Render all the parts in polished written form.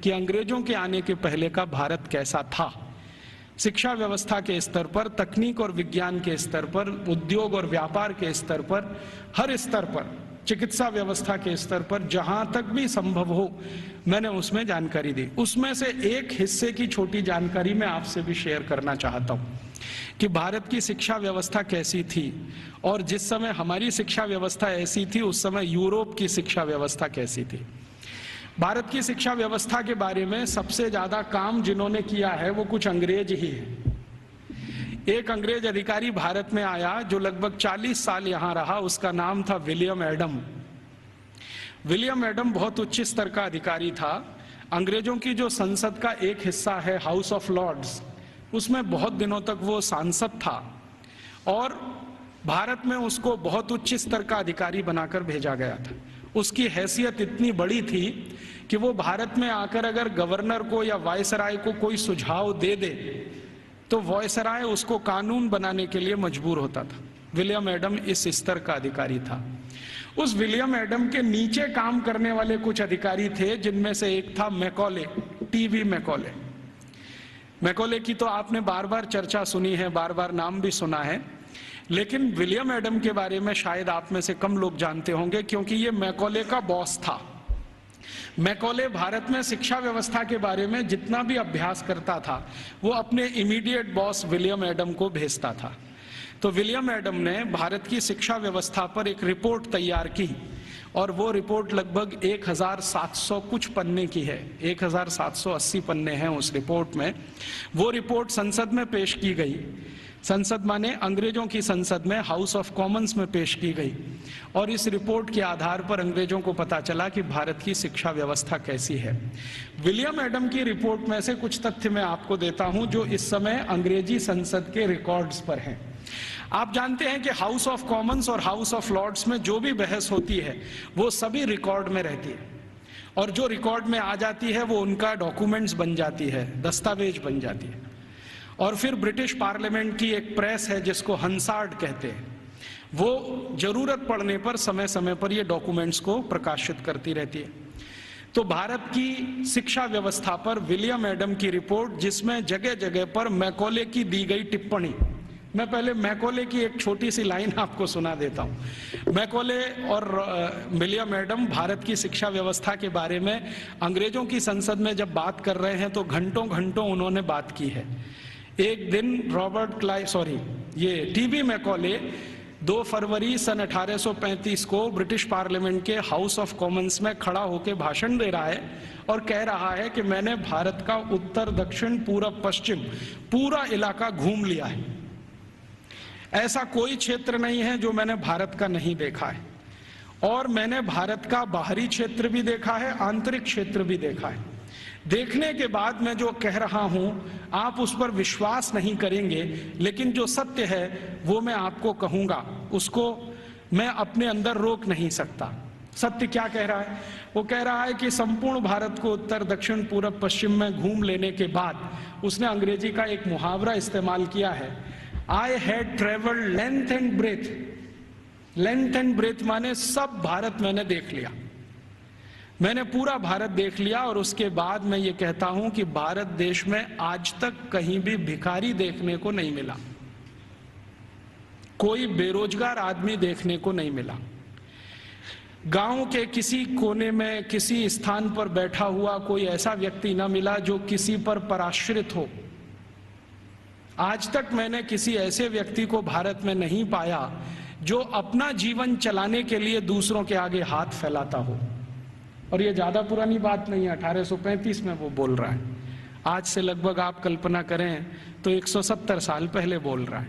कि अंग्रेजों के आने के पहले का भारत कैसा था। शिक्षा व्यवस्था के स्तर पर, तकनीक और विज्ञान के स्तर पर, उद्योग और व्यापार के स्तर पर, हर स्तर पर, चिकित्सा व्यवस्था के स्तर पर, जहां तक भी संभव हो मैंने उसमें जानकारी दी। उसमें से एक हिस्से की छोटी जानकारी मैं आपसे भी शेयर करना चाहता हूं कि भारत की शिक्षा व्यवस्था कैसी थी, और जिस समय हमारी शिक्षा व्यवस्था ऐसी थी उस समय यूरोप की शिक्षा व्यवस्था कैसी थी। भारत की शिक्षा व्यवस्था के बारे में सबसे ज्यादा काम जिन्होंने किया है वो कुछ अंग्रेज ही है। एक अंग्रेज अधिकारी भारत में आया जो लगभग 40 साल यहां रहा, उसका नाम था विलियम एडम। विलियम एडम बहुत उच्च स्तर का अधिकारी था। अंग्रेजों की जो संसद का एक हिस्सा है हाउस ऑफ लॉर्ड्स, उसमें बहुत दिनों तक वो सांसद था और भारत में उसको बहुत उच्च स्तर का अधिकारी बनाकर भेजा गया था। उसकी हैसियत इतनी बड़ी थी कि वो भारत में आकर अगर गवर्नर को या वायसराय को कोई सुझाव दे दे तो वायसराय उसको कानून बनाने के लिए मजबूर होता था। विलियम एडम इस स्तर का अधिकारी था। उस विलियम एडम के नीचे काम करने वाले कुछ अधिकारी थे, जिनमें से एक था मैकॉले, टीवी मैकॉले। मैकॉले की तो आपने बार बार चर्चा सुनी है, बार बार नाम भी सुना है, लेकिन विलियम एडम के बारे में शायद आप में से कम लोग जानते होंगे, क्योंकि ये मैकॉले का बॉस था। मैकॉले भारत में शिक्षा व्यवस्था के बारे में जितना भी अभ्यास करता था वो अपने इमीडिएट बॉस विलियम एडम को भेजता था। तो विलियम एडम ने भारत की शिक्षा व्यवस्था पर एक रिपोर्ट तैयार की और वो रिपोर्ट लगभग 1700 कुछ पन्ने की है, 1780 पन्ने हैं उस रिपोर्ट में। वो रिपोर्ट संसद में पेश की गई। संसद माने अंग्रेजों की संसद में, हाउस ऑफ कॉमन्स में पेश की गई और इस रिपोर्ट के आधार पर अंग्रेजों को पता चला कि भारत की शिक्षा व्यवस्था कैसी है। विलियम एडम की रिपोर्ट में से कुछ तथ्य मैं आपको देता हूं जो इस समय अंग्रेजी संसद के रिकॉर्ड्स पर हैं। आप जानते हैं कि हाउस ऑफ कॉमन्स और हाउस ऑफ लॉर्ड्स में जो भी बहस होती है वो सभी रिकॉर्ड में रहती है और जो रिकॉर्ड में आ जाती है वो उनका डॉक्यूमेंट्स बन जाती है, दस्तावेज बन जाती है। और फिर ब्रिटिश पार्लियामेंट की एक प्रेस है जिसको हंसार्ड कहते हैं, वो जरूरत पड़ने पर समय समय पर ये डॉक्यूमेंट्स को प्रकाशित करती रहती है। तो भारत की शिक्षा व्यवस्था पर विलियम एडम की रिपोर्ट, जिसमें जगह जगह पर मैकॉले की दी गई टिप्पणी, मैं पहले मैकॉले की एक छोटी सी लाइन आपको सुना देता हूं। मैकॉले और विलियम एडम भारत की शिक्षा व्यवस्था के बारे में अंग्रेजों की संसद में जब बात कर रहे हैं तो घंटों घंटों उन्होंने बात की है। एक दिन ये टीवी मैकॉले 2 फरवरी सन 1835 को ब्रिटिश पार्लियामेंट के हाउस ऑफ कॉमन्स में खड़ा होकर भाषण दे रहा है और कह रहा है कि मैंने भारत का उत्तर, दक्षिण, पूरब, पश्चिम पूरा इलाका घूम लिया है। ऐसा कोई क्षेत्र नहीं है जो मैंने भारत का नहीं देखा है और मैंने भारत का बाहरी क्षेत्र भी देखा है, आंतरिक क्षेत्र भी देखा है। देखने के बाद मैं जो कह रहा हूं आप उस पर विश्वास नहीं करेंगे, लेकिन जो सत्य है वो मैं आपको कहूंगा, उसको मैं अपने अंदर रोक नहीं सकता। सत्य क्या कह रहा है? वो कह रहा है कि संपूर्ण भारत को उत्तर, दक्षिण, पूरब, पश्चिम में घूम लेने के बाद उसने अंग्रेजी का एक मुहावरा इस्तेमाल किया है, I had travelled length and breadth. Length and breadth माने सब भारत मैंने देख लिया, मैंने पूरा भारत देख लिया। और उसके बाद मैं ये कहता हूं कि भारत देश में आज तक कहीं भी भिखारी देखने को नहीं मिला, कोई बेरोजगार आदमी देखने को नहीं मिला, गांव के किसी कोने में किसी स्थान पर बैठा हुआ कोई ऐसा व्यक्ति ना मिला जो किसी पर पराश्रित हो। आज तक मैंने किसी ऐसे व्यक्ति को भारत में नहीं पाया जो अपना जीवन चलाने के लिए दूसरों के आगे हाथ फैलाता हो। और ये ज्यादा पुरानी बात नहीं है, 1835 में वो बोल रहा है। आज से लगभग आप कल्पना करें तो 170 साल पहले बोल रहा है।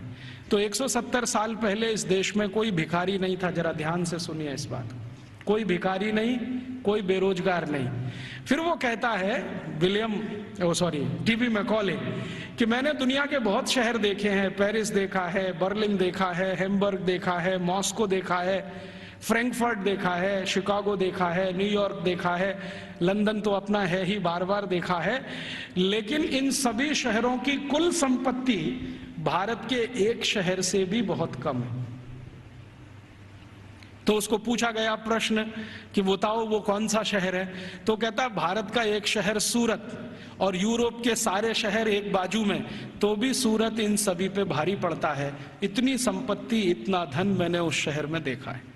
तो 170 साल पहले इस देश में कोई भिखारी नहीं था। जरा ध्यान से सुनिए इस बात को, कोई भिखारी नहीं, कोई बेरोजगार नहीं। फिर वो कहता है टीवी मैकॉले कि मैंने दुनिया के बहुत शहर देखे हैं, पेरिस देखा है, बर्लिन देखा है, हैम्बर्ग देखा है, मॉस्को देखा है, फ्रैंकफर्ट देखा है, शिकागो देखा है, न्यूयॉर्क देखा है, लंदन तो अपना है ही, बार बार देखा है, लेकिन इन सभी शहरों की कुल संपत्ति भारत के एक शहर से भी बहुत कम है। तो उसको पूछा गया प्रश्न कि बताओ वो कौन सा शहर है, तो कहता भारत का एक शहर सूरत और यूरोप के सारे शहर एक बाजू में, तो भी सूरत इन सभी पे भारी पड़ता है। इतनी संपत्ति, इतना धन मैंने उस शहर में देखा है।